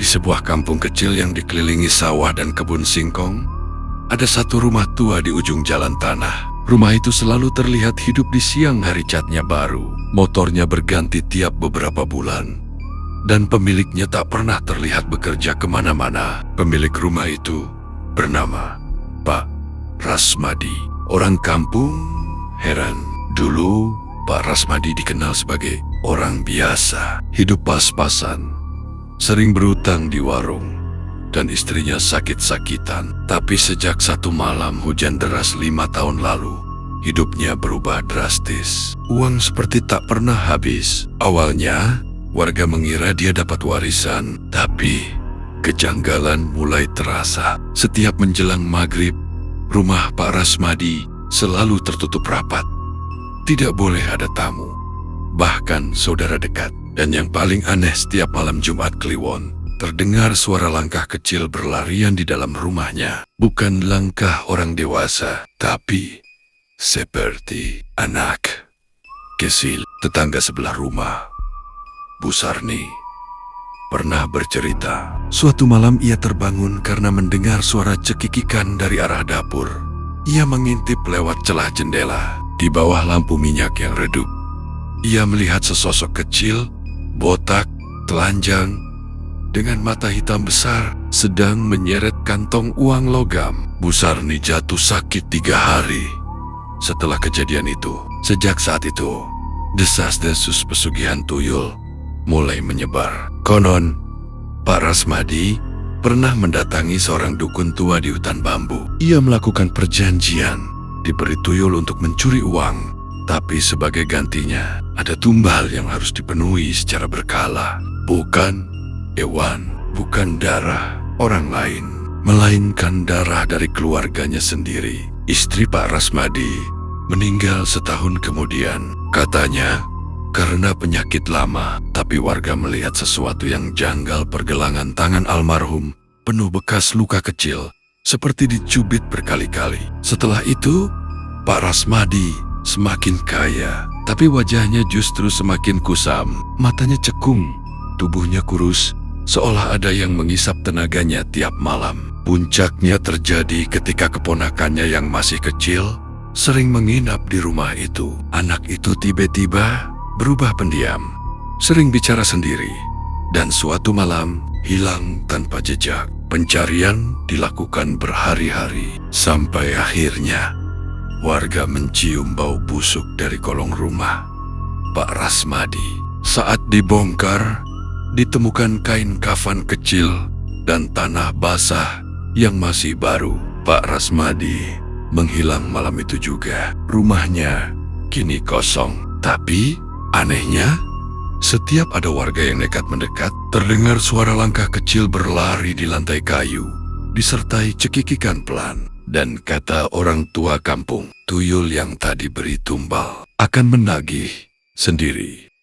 Di sebuah kampung kecil yang dikelilingi sawah dan kebun singkong, ada satu rumah tua di ujung jalan tanah. Rumah itu selalu terlihat hidup di siang hari, catnya baru. Motornya berganti tiap beberapa bulan. Dan pemiliknya tak pernah terlihat bekerja kemana-mana. Pemilik rumah itu bernama Pak Rasmadi. Orang kampung heran. Dulu Pak Rasmadi dikenal sebagai orang biasa. Hidup pas-pasan. Sering berutang di warung. Dan istrinya sakit-sakitan. Tapi sejak satu malam hujan deras 5 tahun lalu, hidupnya berubah drastis. Uang seperti tak pernah habis. Awalnya, warga mengira dia dapat warisan. Tapi, kejanggalan mulai terasa. Setiap menjelang maghrib, rumah Pak Rasmadi selalu tertutup rapat. Tidak boleh ada tamu, bahkan saudara dekat. Dan yang paling aneh, setiap malam Jumat Kliwon, terdengar suara langkah kecil berlarian di dalam rumahnya. Bukan langkah orang dewasa, tapi seperti anak kecil. Tetangga sebelah rumah, Bu Sarni, pernah bercerita. Suatu malam ia terbangun karena mendengar suara cekikikan dari arah dapur. Ia mengintip lewat celah jendela. Di bawah lampu minyak yang redup, ia melihat sesosok kecil, botak, telanjang, dengan mata hitam besar, sedang menyeret kantong uang logam. Bu Sarni jatuh sakit 3 hari setelah kejadian itu. Sejak saat itu, desas-desus pesugihan tuyul mulai menyebar. Konon, Pak Rasmadi pernah mendatangi seorang dukun tua di hutan bambu. Ia melakukan perjanjian, diberi tuyul untuk mencuri uang. Tapi sebagai gantinya, ada tumbal yang harus dipenuhi secara berkala. Bukan hewan, bukan darah orang lain, melainkan darah dari keluarganya sendiri. Istri Pak Rasmadi meninggal setahun kemudian. Katanya karena penyakit lama, tapi warga melihat sesuatu yang janggal. Pergelangan tangan almarhum penuh bekas luka kecil, seperti dicubit berkali-kali. Setelah itu, Pak Rasmadi semakin kaya, tapi wajahnya justru semakin kusam. Matanya cekung, tubuhnya kurus, seolah ada yang mengisap tenaganya tiap malam. Puncaknya terjadi ketika keponakannya yang masih kecil sering menginap di rumah itu. Anak itu tiba-tiba berubah pendiam, sering bicara sendiri, dan suatu malam hilang tanpa jejak. Pencarian dilakukan berhari-hari, sampai akhirnya warga mencium bau busuk dari kolong rumah Pak Rasmadi. Saat dibongkar, ditemukan kain kafan kecil dan tanah basah yang masih baru. Pak Rasmadi menghilang malam itu juga. Rumahnya kini kosong. Tapi anehnya, setiap ada warga yang nekat mendekat, terdengar suara langkah kecil berlari di lantai kayu, disertai cekikikan pelan. Dan kata orang tua kampung, tuyul yang tadi beri tumbal akan menagih sendiri.